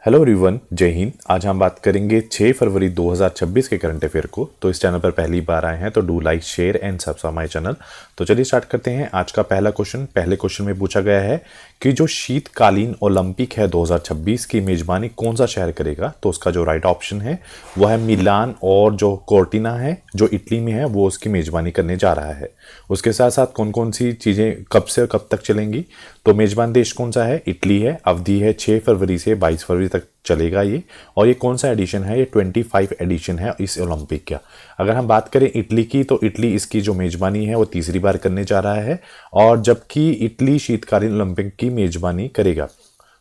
Hello everyone, जय हिंद। आज हम बात करेंगे 6 फरवरी 2026 के करंट अफेयर को। तो इस चैनल पर पहली बार आए हैं तो do like share and subscribe my channel. तो चलिए स्टार्ट करते हैं। आज का पहला क्वेश्चन, पहले क्वेश्चन में पूछा गया है कि जो शीतकालीन ओलंपिक है 2026 की मेजबानी कौन सा शहर करेगा। तो उसका जो राइट ऑप्शन है वो है मिलान, और जो कोर्टिना है जो इटली में है वो उसकी मेजबानी करने जा रहा है। उसके साथ साथ कौन कौन सी चीज़ें कब से कब तक चलेंगी। तो मेजबान देश कौन सा है, इटली है। अवधि है 6 फरवरी से 22 फरवरी तक चलेगा ये। और ये कौन सा एडिशन है, ये 25 एडिशन है इस ओलंपिक का। अगर हम बात करें इटली की, तो इटली इसकी जो मेजबानी है वो तीसरी बार करने जा रहा है, और जबकि इटली शीतकालीन ओलंपिक की मेजबानी करेगा।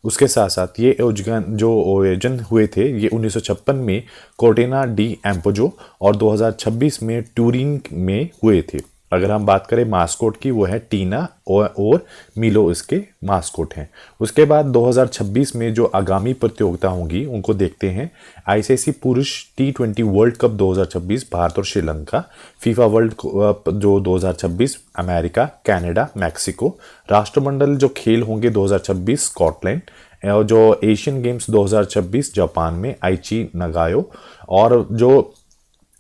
उसके साथ साथ ये आयोजन हुए थे ये 1956 में कोर्टेना डी एम्पोजो और 2026 में ट्यूरिन में हुए थे। अगर हम बात करें मास्कोट की, वो है टीना और मिलो इसके मास्कोट हैं। उसके बाद 2026 में जो आगामी प्रतियोगिता होंगी उनको देखते हैं। आईसीसी पुरुष T20 वर्ल्ड कप 2026 भारत और श्रीलंका। फीफा वर्ल्ड कप जो 2026 अमेरिका, कनाडा, मैक्सिको। राष्ट्रमंडल जो खेल होंगे 2026 स्कॉटलैंड। और जो एशियन गेम्स 2026 जापान में आइची नगायो। और जो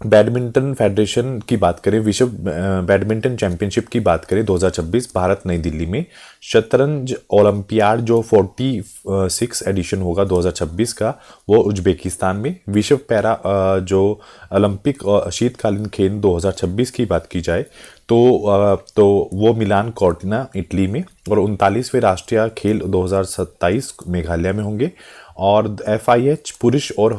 बैडमिंटन फेडरेशन की बात करें, विश्व बैडमिंटन चैंपियनशिप की बात करें 2026 भारत नई दिल्ली में। शतरंज ओलंपियाड जो 46 एडिशन होगा 2026 का, वो उज्बेकिस्तान में। विश्व पैरा जो ओलंपिक शीतकालीन खेल 2026 की बात की जाए तो वो मिलान कोर्टिना इटली में। और 39वें राष्ट्रीय खेल 2027 मेघालय में होंगे। और FIH पुरुष और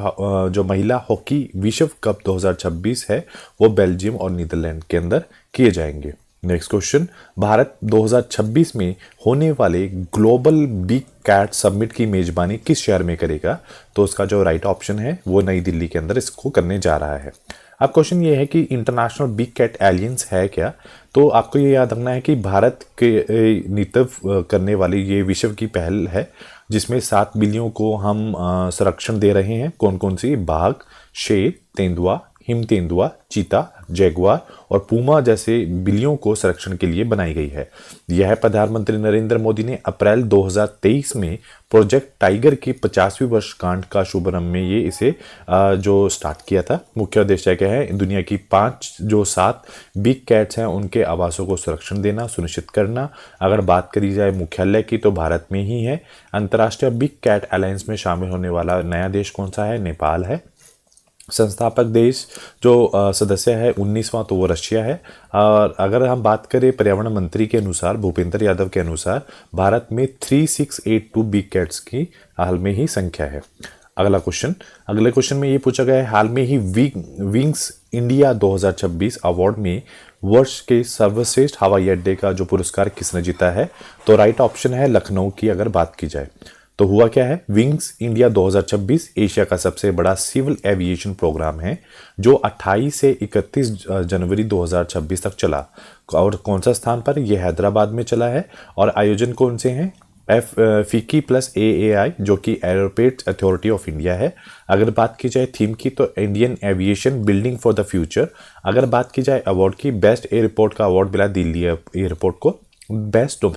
जो महिला हॉकी विश्व कप 2026 है वो बेल्जियम और नीदरलैंड के अंदर किए जाएंगे। नेक्स्ट क्वेश्चन, भारत 2026 में होने वाले ग्लोबल बिग कैट समिट की मेजबानी किस शहर में करेगा। तो उसका जो राइट ऑप्शन है वो नई दिल्ली के अंदर इसको करने जा रहा है। अब क्वेश्चन ये है कि इंटरनेशनल बिग कैट एलियंस है क्या। तो आपको ये याद रखना है कि भारत के नेतृत्व करने वाली ये विश्व की पहल है, जिसमें 7 बिल्लियों को हम संरक्षण दे रहे हैं। कौन कौन सी, बाघ, शेर, तेंदुआ, हिम तेंदुआ, चीता, जैगुआर और पूमा जैसे बिल्लियों को संरक्षण के लिए बनाई गई है। यह प्रधानमंत्री नरेंद्र मोदी ने अप्रैल 2023 में प्रोजेक्ट टाइगर की 50वीं वर्षगांठ का शुभारंभ में ये इसे जो स्टार्ट किया था। मुख्य उद्देश्य क्या है, दुनिया की 7 बिग कैट्स हैं उनके आवासों को संरक्षण देना, सुनिश्चित करना। अगर बात करी जाए मुख्यालय की तो भारत में ही है। अंतर्राष्ट्रीय बिग कैट अलायंस में शामिल होने वाला नया देश कौन सा है, नेपाल है। संस्थापक देश जो सदस्य है 19वां, तो वो रशिया है। और अगर हम बात करें पर्यावरण मंत्री के अनुसार, भूपेंद्र यादव के अनुसार, भारत में 3682 बिग कैट्स की हाल में ही संख्या है। अगले क्वेश्चन में ये पूछा गया है, हाल में ही विंग्स इंडिया 2026 अवार्ड में वर्ष के सर्वश्रेष्ठ हवाई अड्डे का जो पुरस्कार किसने जीता है। तो राइट ऑप्शन है लखनऊ की। अगर बात की जाए तो हुआ क्या है, विंग्स इंडिया 2026 एशिया का सबसे बड़ा सिविल एविएशन प्रोग्राम है जो 28 से 31 जनवरी 2026 तक चला। और कौन सा स्थान पर, यह हैदराबाद में चला है। और आयोजन कौन से हैं, FICCI प्लस AAI जो कि एयरपोर्ट अथॉरिटी ऑफ इंडिया है। अगर बात की जाए थीम की तो Indian aviation building for the future. अगर बात की जाए अवार्ड की, बेस्ट एयरपोर्ट का अवार्ड मिला दिल्ली एयरपोर्ट को, बेस्ट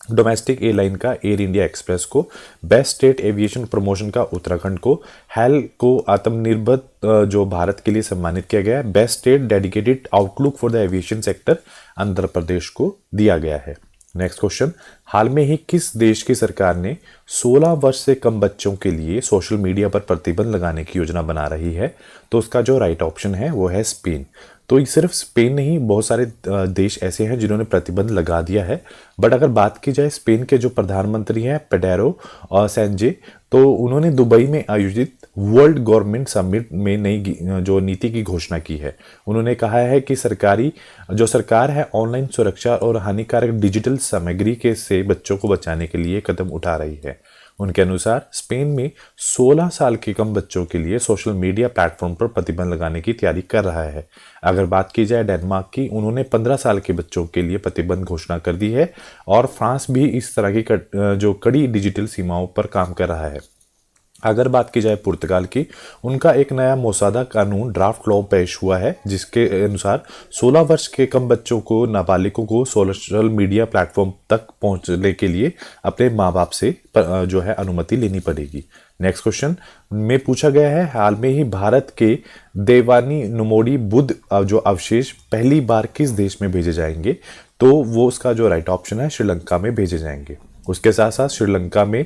डोमेस्टिक एयरलाइन का एयर इंडिया एक्सप्रेस को, बेस्ट स्टेट एविएशन प्रमोशन का उत्तराखंड को, हेल को आत्मनिर्भर जो भारत के लिए सम्मानित किया गया है। Best state dedicated outlook for the aviation sector Andhra Pradesh को दिया गया है। नेक्स्ट क्वेश्चन, हाल में ही किस देश की सरकार ने 16 वर्ष से कम बच्चों के लिए सोशल मीडिया पर प्रतिबंध लगाने की योजना बना रही है। तो उसका जो राइट ऑप्शन है वो है स्पेन। तो ये सिर्फ स्पेन नहीं, बहुत सारे देश ऐसे हैं जिन्होंने प्रतिबंध लगा दिया है। बट अगर बात की जाए स्पेन के जो प्रधानमंत्री हैं पेड्रो सैंचे, तो उन्होंने दुबई में आयोजित वर्ल्ड गवर्नमेंट समिट में नई जो नीति की घोषणा की है। उन्होंने कहा है कि सरकार है ऑनलाइन सुरक्षा और हानिकारक डिजिटल सामग्री के से बच्चों को बचाने के लिए कदम उठा रही है। उनके अनुसार स्पेन में 16 साल के कम बच्चों के लिए सोशल मीडिया प्लेटफॉर्म पर प्रतिबंध लगाने की तैयारी कर रहा है। अगर बात की जाए डेनमार्क की, उन्होंने 15 साल के बच्चों के लिए प्रतिबंध घोषणा कर दी है। और फ्रांस भी इस तरह की जो कड़ी डिजिटल सीमाओं पर काम कर रहा है। अगर बात की जाए पुर्तगाल की, उनका एक नया मसौदा कानून ड्राफ्ट लॉ पेश हुआ है जिसके अनुसार 16 वर्ष के कम बच्चों को, नाबालिगों को सोशल मीडिया प्लेटफॉर्म तक पहुंचने के लिए अपने माँ बाप से जो है अनुमति लेनी पड़ेगी। नेक्स्ट क्वेश्चन में पूछा गया है, हाल में ही भारत के देवानी नुमोडी बुद्ध जो अवशेष पहली बार किस देश में भेजे जाएंगे? तो वो उसका जो राइट ऑप्शन है श्रीलंका में भेजे जाएंगे। उसके साथ साथ श्रीलंका में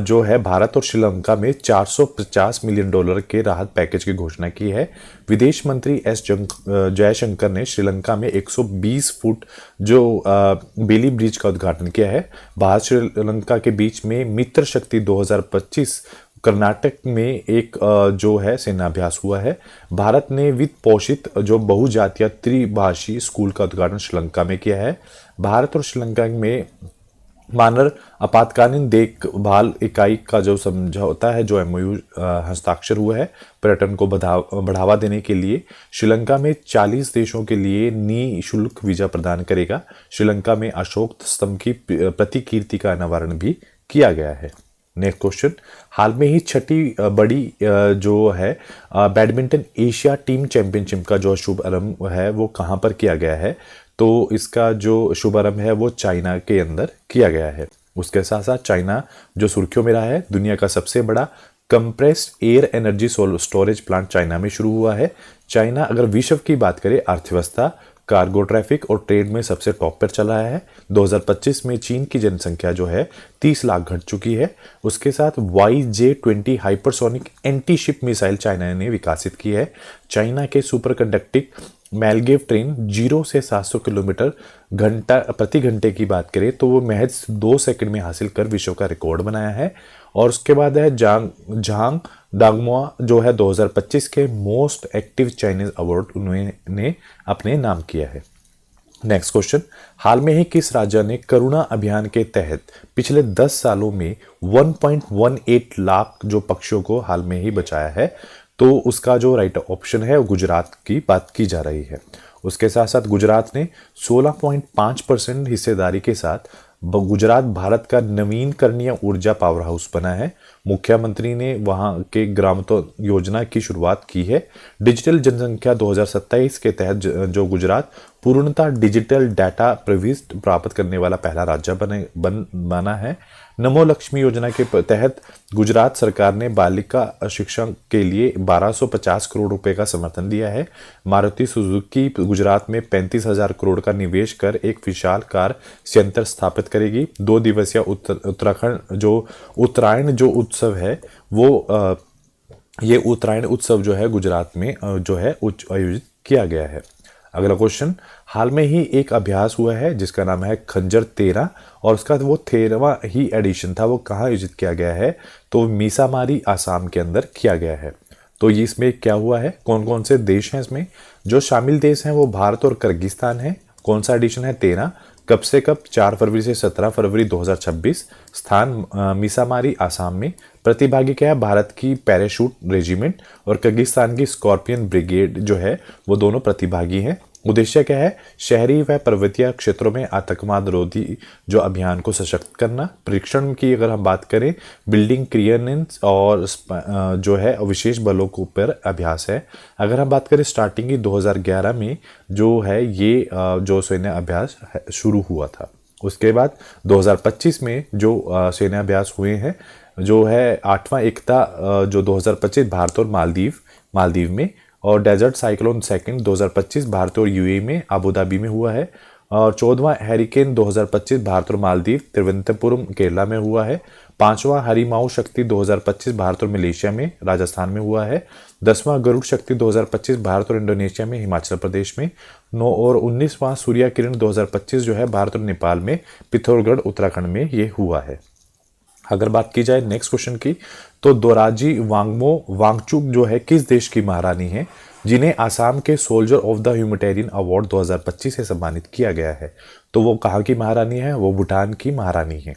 जो है भारत और श्रीलंका में $450 मिलियन के राहत पैकेज की घोषणा की है। विदेश मंत्री एस जयशंकर ने श्रीलंका में 120 फुट जो बेली ब्रिज का उद्घाटन किया है। भारत श्रीलंका के बीच में मित्र शक्ति 2025 कर्नाटक में एक जो है सेनाभ्यास हुआ है। भारत ने वित्त पोषित जो बहुजातीय त्रिभाषी स्कूल का उद्घाटन श्रीलंका में किया है। भारत और श्रीलंका में मानव आपातकालीन देखभाल इकाई का जो समझौता है, जो एमओयू हस्ताक्षर हुआ है, पर्यटन को बढ़ावा देने के लिए श्रीलंका में 40 देशों के लिए निःशुल्क वीजा प्रदान करेगा। श्रीलंका में अशोक स्तंभ की प्रतिकीर्ति का अनावरण भी किया गया है। नेक्स्ट क्वेश्चन, हाल में ही छठी बड़ी जो है बैडमिंटन एशिया टीम चैंपियनशिप का जो शुभारंभ है वो कहाँ पर किया गया है? तो इसका जो शुभारंभ है वो चाइना के अंदर किया गया है। उसके साथ साथ चाइना जो सुर्खियों में रहा है, दुनिया का सबसे बड़ा compressed air energy storage plant China में शुरू हुआ है। चाइना अगर विश्व की बात करें अर्थव्यवस्था, कार्गो ट्रैफिक और ट्रेड में सबसे टॉप पर चल रहा है। 2025 में चीन की जनसंख्या जो है 30 लाख घट चुकी है। उसके साथ YJ-20 hypersonic anti ship missile China ने विकसित की है। चाइना के सुपर कंडक्टिंग मैलगेव ट्रेन 0 से 700 किलोमीटर घंटा प्रति घंटे की बात करें तो वो महज 2 सेकंड में हासिल कर विश्व का रिकॉर्ड बनाया है। और उसके बाद है झांग डांगमुआ जो है 2025 के मोस्ट एक्टिव चाइनीज अवार्ड उन्होंने अपने नाम किया है। नेक्स्ट क्वेश्चन, हाल में ही किस राज्य ने करुणा अभियान के तहत पिछले 10 सालों में 1.18 लाख जो पक्षियों को हाल में ही बचाया है? तो उसका जो राइट ऑप्शन है वो गुजरात की बात की जा रही है। उसके साथ साथ गुजरात ने 16.5% हिस्सेदारी के साथ गुजरात भारत का नवीनकरणीय ऊर्जा पावर हाउस बना है। मुख्यमंत्री ने वहां के ग्रामोत्थान योजना की शुरुआत की है। डिजिटल जनसंख्या 2027 के तहत जो गुजरात पूर्णतः डिजिटल डाटा प्रविष्टि प्राप्त करने वाला पहला राज्य बना है। नमो लक्ष्मी योजना के तहत गुजरात सरकार ने बालिका शिक्षा के लिए 1250 करोड़ रुपए का समर्थन दिया है। मारुति सुजुकी गुजरात में 35,000 करोड़ का निवेश कर एक विशाल कार संयंत्र स्थापित करेगी। 2 दिवसीय उत्तराखंड जो उत्तरायण जो उत्सव है वो ये उत्तरायण उत्सव जो है गुजरात में जो है आयोजित किया गया है। अगला क्वेश्चन, हाल में ही एक अभ्यास हुआ है जिसका नाम है खंजर 13 और उसका वो 13वां ही एडिशन था। वो कहाँ आयोजित किया गया है? तो मीसामारी आसाम के अंदर किया गया है। तो ये इसमें क्या हुआ है, कौन कौन से देश हैं इसमें? जो शामिल देश हैं वो भारत और किर्गिस्तान है। कौन सा एडिशन है? 13। कब से कब? 4 फरवरी से 17 फरवरी 2026। स्थान मीसामारी आसाम में। प्रतिभागी क्या है? भारत की पैराशूट रेजिमेंट और किर्गिस्तान की स्कॉर्पियन ब्रिगेड जो है वो दोनों प्रतिभागी हैं। उद्देश्य क्या है? शहरी व पर्वतीय क्षेत्रों में आतंकवाद रोधी जो अभियान को सशक्त करना। परीक्षण की अगर हम बात करें, बिल्डिंग क्लियरेंस और जो है विशेष बलों के ऊपर अभ्यास है। अगर हम बात करें स्टार्टिंग की 2011 में जो है ये जो सैन्य अभ्यास शुरू हुआ था। उसके बाद 2025 में जो सैन्य अभ्यास हुए हैं जो है 8वां एकता जो 2025 भारत और मालदीव में, और डेजर्ट साइक्लोन सेकंड 2025 भारत और यूएई में अबुधाबी में हुआ है। और 14वां हैरिकेन 2025 भारत और मालदीव तिरुवनंतपुरम केरला में हुआ है। 5वां हरिमाऊ शक्ति 2025 भारत और मलेशिया में राजस्थान में हुआ है। 10वां गरुड़ शक्ति 2025 भारत और इंडोनेशिया में हिमाचल प्रदेश में। 9 और 19वां सूर्य किरण 2025 जो है भारत और नेपाल में पिथौरागढ़ उत्तराखंड में ये हुआ है। अगर बात की जाए नेक्स्ट क्वेश्चन की, तो दोराजी वांगमो वांगचुक जो है किस देश की महारानी है जिन्हें आसाम के soldier of the humanitarian award 2025 से सम्मानित किया गया है? तो वो कहाँ की महारानी है? वो भूटान की महारानी है।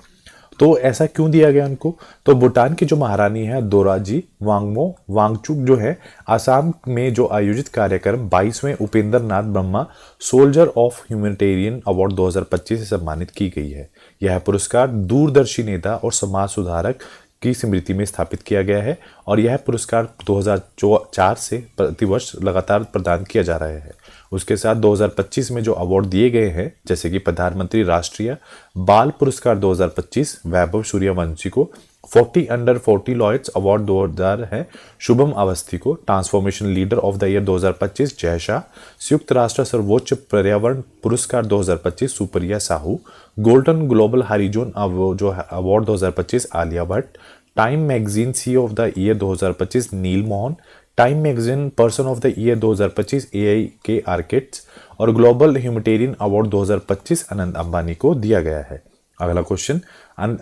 तो ऐसा क्यों दिया गया उनको? तो भूटान की जो महारानी है दोराजी वांगमो वांगचुक जो है आसाम में जो आयोजित कार्यक्रम 22वें Upendra Nath Brahma soldier of humanitarian award 2025 से सम्मानित की गई है। यह पुरस्कार दूरदर्शी नेता और समाज सुधारक की स्मृति में स्थापित किया गया है और यह पुरस्कार 2004 से प्रतिवर्ष लगातार प्रदान किया जा रहा है। उसके साथ 2025 में जो अवार्ड दिए गए हैं जैसे कि प्रधानमंत्री राष्ट्रीय बाल पुरस्कार 2025 वैभव सूर्यवंशी को, 40 अंडर 40 लॉयड्स अवार्ड 2000 है शुभम अवस्थी को। Transformation leader of the year 2025 Jay Shah. संयुक्त राष्ट्र सर्वोच्च पर्यावरण पुरस्कार 2025 Supriya Sahu. Golden global horizon award 2025 Alia Bhatt. Time magazine CEO of the year 2025 Neal Mohan. Time magazine person of the year 2025 AI के आर्किड्स। और global humanitarian award 2025 Anant Ambani को दिया गया है। अगला क्वेश्चन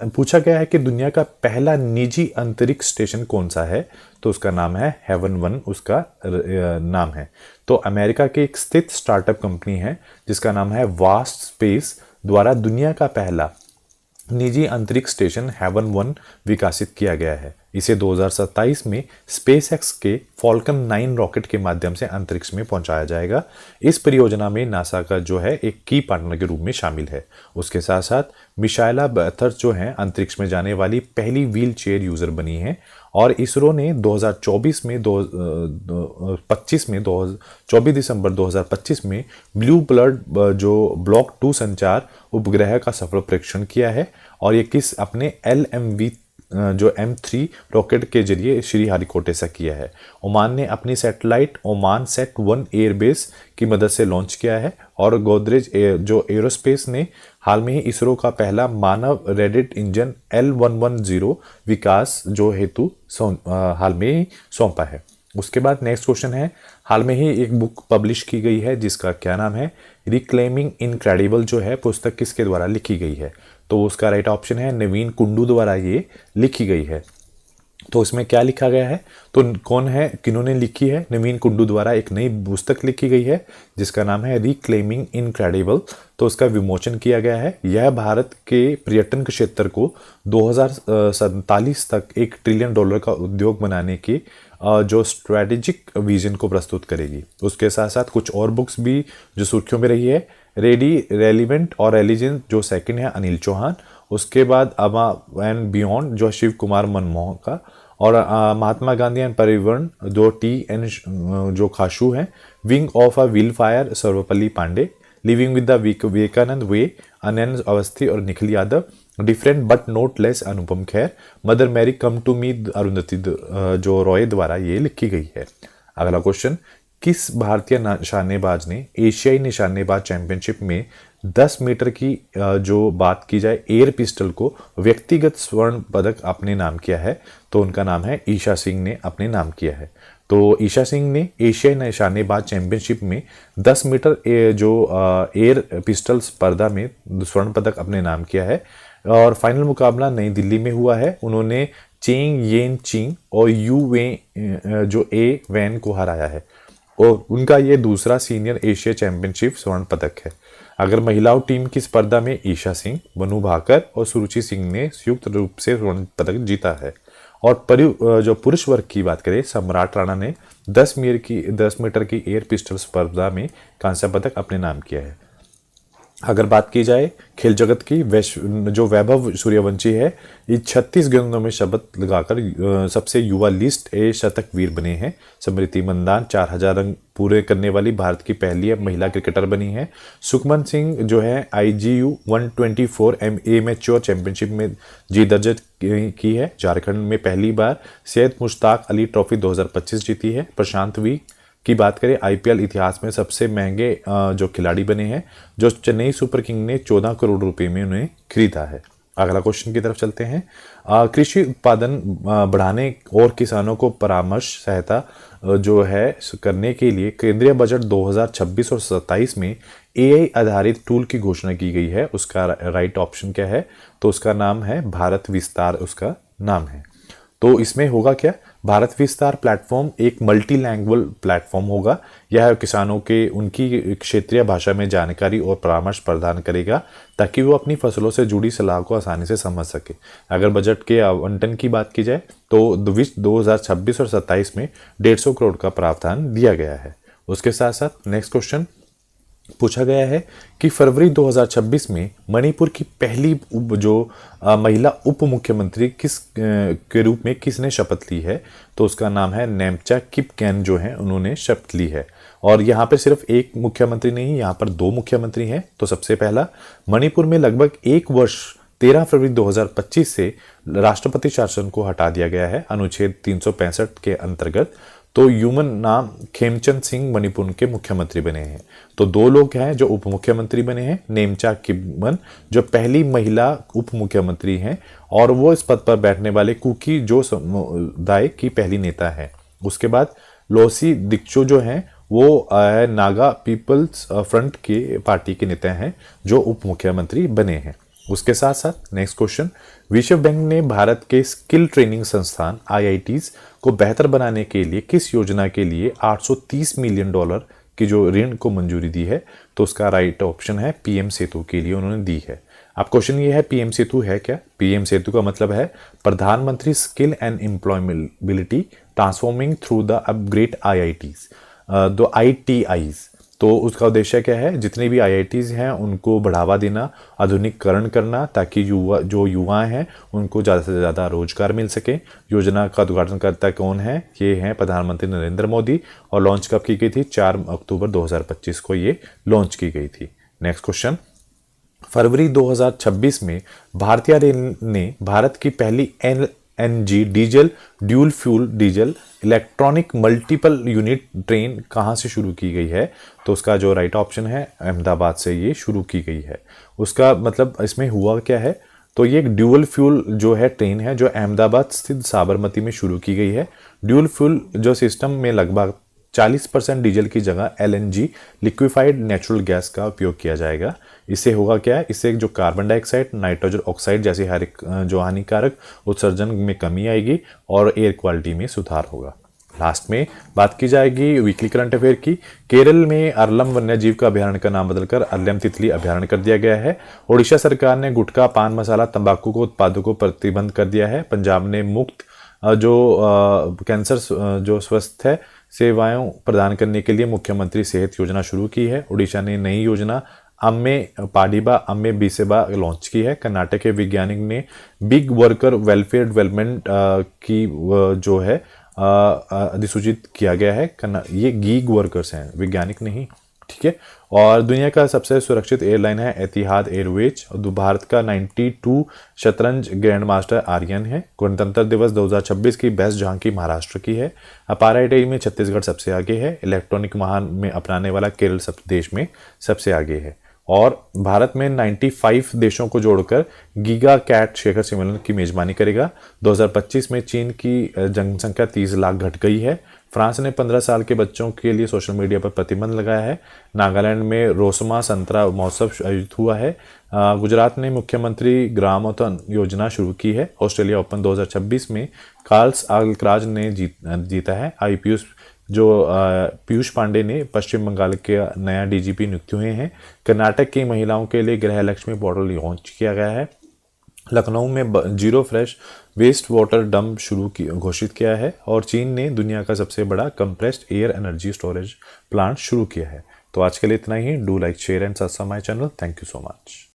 पूछा गया है कि दुनिया का पहला निजी अंतरिक्ष स्टेशन कौन सा है, तो उसका नाम है हेवन 1 उसका नाम है। तो अमेरिका के एक स्थित स्टार्टअप कंपनी है जिसका नाम है वास्ट स्पेस द्वारा दुनिया का पहला निजी अंतरिक्ष स्टेशन हेवन 1 विकसित किया गया है। इसे 2027 में स्पेसएक्स के फॉल्कन 9 रॉकेट के माध्यम से अंतरिक्ष में पहुंचाया जाएगा। इस परियोजना में नासा का जो है एक की पार्टनर के रूप में शामिल है। उसके साथ साथ मिशाइला बैथर्स जो है अंतरिक्ष में जाने वाली पहली व्हील चेयर यूजर बनी है। और इसरो ने 24 दिसंबर 2025 में ब्लू बर्ड जो ब्लॉक 2 संचार उपग्रह का सफल परीक्षण किया है। और ये किस अपने LMV जो M3 रॉकेट के जरिए श्रीहरिकोटा से किया है। ओमान ने अपनी सैटेलाइट ओमान सेट 1 एयरबेस की मदद से लॉन्च किया है। और गोदरेज जो एरोस्पेस ने हाल में ही इसरो का पहला मानव रेडिट इंजन L110 विकास जो हेतु हाल में ही सौंपा है। उसके बाद नेक्स्ट क्वेश्चन है, हाल में ही एक बुक पब्लिश की गई है जिसका क्या नाम है, रिक्लेमिंग इनक्रेडिबल जो है पुस्तक किसके द्वारा लिखी गई है, तो उसका राइट ऑप्शन है नवीन कुंडू द्वारा ये लिखी गई है। तो इसमें क्या लिखा गया है, तो कौन है किन्होंने लिखी है, नवीन कुंडू द्वारा एक नई पुस्तक लिखी गई है जिसका नाम है रिक्लेमिंग इनक्रेडिबल। तो उसका विमोचन किया गया है। यह भारत के पर्यटन क्षेत्र को 2047 तक $1 ट्रिलियन का उद्योग बनाने की जो स्ट्रेटेजिक विजन को प्रस्तुत करेगी। उसके साथ साथ कुछ और बुक्स भी जो सुर्खियों में रही है, रेडी रेलिवेंट और एलिजेंट जो सेकंड है अनिल चौहान। उसके बाद अमा एंड बियॉन्ड जो शिव कुमार मनमोहन का। और महात्मा गांधी एंड परिवहन जो TN जो खाशू है। Wing of a will fire Sarvepalli Pandey. Living with the Vivekananda way Anant Awasthi और Nikhil Yadav. Different but not less Anupam Kher. Mother Mary come to me Arundhati जो रॉय द्वारा ये लिखी गई है। अगला क्वेश्चन, किस भारतीय निशानेबाज ने एशियाई निशानेबाज चैंपियनशिप में 10 मीटर की जो बात की जाए एयर पिस्टल को व्यक्तिगत स्वर्ण पदक अपने नाम किया है, तो उनका नाम है ईशा सिंह ने अपने नाम किया है। तो ईशा सिंह ने एशियाई निशानेबाज चैंपियनशिप में 10 मीटर जो एयर पिस्टल स्पर्धा में स्वर्ण पदक अपने नाम किया है। और फाइनल मुकाबला नई दिल्ली में हुआ है। उन्होंने चेंग येन चिंग और यू वे जो ए वैन को हराया है और उनका ये दूसरा सीनियर एशिया चैंपियनशिप स्वर्ण पदक है। अगर महिलाओं टीम की स्पर्धा में ईशा सिंह, मनु भाकर और सुरुचि सिंह ने संयुक्त रूप से स्वर्ण पदक जीता है। और जो पुरुष वर्ग की बात करें, सम्राट राणा ने 10 मीटर की एयर पिस्टल स्पर्धा में कांस्य पदक अपने नाम किया है। अगर बात की जाए खेल जगत की, जो वैभव सूर्यवंशी है ये 36 गेंदों में शतक लगाकर सबसे युवा लिस्ट ए शतक वीर बने हैं। स्मृति मंदान 4000 रन पूरे करने वाली भारत की पहली महिला क्रिकेटर बनी है। सुखमन सिंह जो है IGU 124 एमेच्योर चैंपियनशिप में जी दर्ज की है। झारखंड में पहली बार सैयद मुश्ताक अली ट्रॉफी 2025 जीती है। प्रशांत वी की बात करें, IPL इतिहास में सबसे महंगे जो खिलाड़ी बने हैं, जो चेन्नई सुपर किंग ने 14 करोड़ रुपए में उन्हें खरीदा है। अगला क्वेश्चन की तरफ चलते हैं। कृषि उत्पादन बढ़ाने और किसानों को परामर्श सहायता जो है करने के लिए केंद्रीय बजट 2026 और 27 में AI आधारित टूल की घोषणा की गई है। उसका राइट ऑप्शन क्या है, तो उसका नाम है भारत विस्तार, उसका नाम है। तो इसमें होगा क्या, भारत विस्तार प्लेटफॉर्म एक मल्टी लैंग्वेज प्लेटफॉर्म होगा। यह किसानों के उनकी क्षेत्रीय भाषा में जानकारी और परामर्श प्रदान करेगा ताकि वो अपनी फसलों से जुड़ी सलाह को आसानी से समझ सके। अगर बजट के आवंटन की बात की जाए तो 2026 और 27 में 150 करोड़ का प्रावधान दिया गया है। उसके साथ साथ नेक्स्ट क्वेश्चन पूछा गया है कि फरवरी 2026 में मणिपुर की पहली महिला उप मुख्यमंत्री के रूप में किसने शपथ ली है, तो उसका नाम है नेमचा किपगेन जो है उन्होंने शपथ ली है। और यहाँ पे सिर्फ एक मुख्यमंत्री नहीं, यहाँ पर 2 मुख्यमंत्री हैं। तो सबसे पहला, मणिपुर में लगभग 1 वर्ष 13 फरवरी 2025 से राष्ट्रपति शासन को हटा दिया गया है अनुच्छेद 365 के अंतर्गत। तो युमन नाम खेमचंद सिंह मणिपुर के मुख्यमंत्री बने हैं। तो दो लोग हैं जो उप मुख्यमंत्री बने हैं, नेमचा किमन जो पहली महिला उप मुख्यमंत्री हैं और वो इस पद पर बैठने वाले कुकी जो समुदाय की पहली नेता है। उसके बाद लोसी दिक्चो जो हैं वो नागा पीपल्स फ्रंट के पार्टी के नेता हैं जो उप मुख्यमंत्री बने हैं। उसके साथ साथ नेक्स्ट क्वेश्चन, विश्व बैंक ने भारत के स्किल ट्रेनिंग संस्थान IITs को बेहतर बनाने के लिए किस योजना के लिए 830 मिलियन डॉलर की जो ऋण को मंजूरी दी है? तो उसका राइट ऑप्शन है PM सेतु के लिए उन्होंने दी है। अब क्वेश्चन ये है PM सेतु है क्या? PM सेतु का मतलब है प्रधानमंत्री skill and employability transforming through the upgrade IITs, दो ITIs। तो उसका उद्देश्य क्या है? जितने भी IITs हैं उनको बढ़ावा देना, आधुनिकीकरण करना, ताकि युवा हैं उनको ज़्यादा से ज़्यादा रोजगार मिल सके। योजना का उद्घाटनकर्ता कौन है? ये हैं प्रधानमंत्री नरेंद्र मोदी। और लॉन्च कब की गई थी? 4 अक्टूबर 2025 को ये लॉन्च की गई थी। नेक्स्ट क्वेश्चन, फरवरी 2026 में भारतीय रेल ने भारत की पहली LNG diesel dual fuel diesel electronic multiple unit train कहाँ से शुरू की गई है? तो उसका जो राइट ऑप्शन है अहमदाबाद से ये शुरू की गई है। उसका मतलब इसमें हुआ क्या है? तो ये एक ड्यूल फ्यूल जो है ट्रेन है जो अहमदाबाद स्थित साबरमती में शुरू की गई है। ड्यूल फ्यूल जो सिस्टम में लगभग 40% डीजल की जगह LNG लिक्विफाइड नेचुरल गैस का उपयोग किया जाएगा। इससे होगा क्या है? इससे जो कार्बन डाइऑक्साइड, नाइट्रोजन ऑक्साइड जैसे हर एक जो हानिकारक उत्सर्जन में कमी आएगी और एयर क्वालिटी में सुधार होगा। लास्ट में बात की जाएगी वीकली करंट अफेयर की। केरल में अरलम वन्यजीव का अभ्यारण्य का नाम बदलकर अरलम तितली अभ्यारण्य कर दिया गया है। ओडिशा सरकार ने गुटखा, पान मसाला, तंबाकू को उत्पादों को प्रतिबंध कर दिया है। पंजाब ने मुफ्त जो कैंसर जो स्वस्थ है सेवाएं प्रदान करने के लिए मुख्यमंत्री सेहत योजना शुरू की है। उड़ीसा ने नई योजना अम्मे पाडिबा अम्मे बीसेबा लॉन्च की है। कर्नाटक के वैज्ञानिक ने बिग वर्कर वेलफेयर डेवलपमेंट की जो है अधिसूचित किया गया है। ये गीग वर्कर्स हैं, वैज्ञानिक नहीं, ठीक है। और दुनिया का सबसे सुरक्षित एयरलाइन है एतिहाद एयरवेज। और भारत का 92 शतरंज ग्रैंड मास्टर आर्यन है। गणतंत्र दिवस 2026 की बेस्ट झांकी महाराष्ट्र की है। अपार आईटी में छत्तीसगढ़ सबसे आगे है। इलेक्ट्रॉनिक वाहन में अपनाने वाला केरल सब देश में सबसे आगे है। और भारत में 95 देशों को जोड़कर गीगा कैट शिखर सम्मेलन की मेजबानी करेगा। 2025 में चीन की जनसंख्या 30 लाख घट गई है। फ्रांस ने 15 साल के बच्चों के लिए सोशल मीडिया पर प्रतिबंध लगाया है। नागालैंड में रोसमा संतरा महोत्सव आयोजित हुआ है। गुजरात ने मुख्यमंत्री ग्रामोत्थान योजना शुरू की है। ऑस्ट्रेलिया ओपन 2026 में कार्ल्स अल्कराज ने जीता है। पीयूष पांडे ने पश्चिम बंगाल के नया DGP नियुक्त हुए हैं। कर्नाटक की महिलाओं के लिए गृह लक्ष्मी पोर्टल लॉन्च किया गया है। लखनऊ में zero fresh waste water dump घोषित किया है। और चीन ने दुनिया का सबसे बड़ा compressed air energy storage plant शुरू किया है। तो आज के लिए इतना ही। Do like share and subscribe my channel. Thank you so much.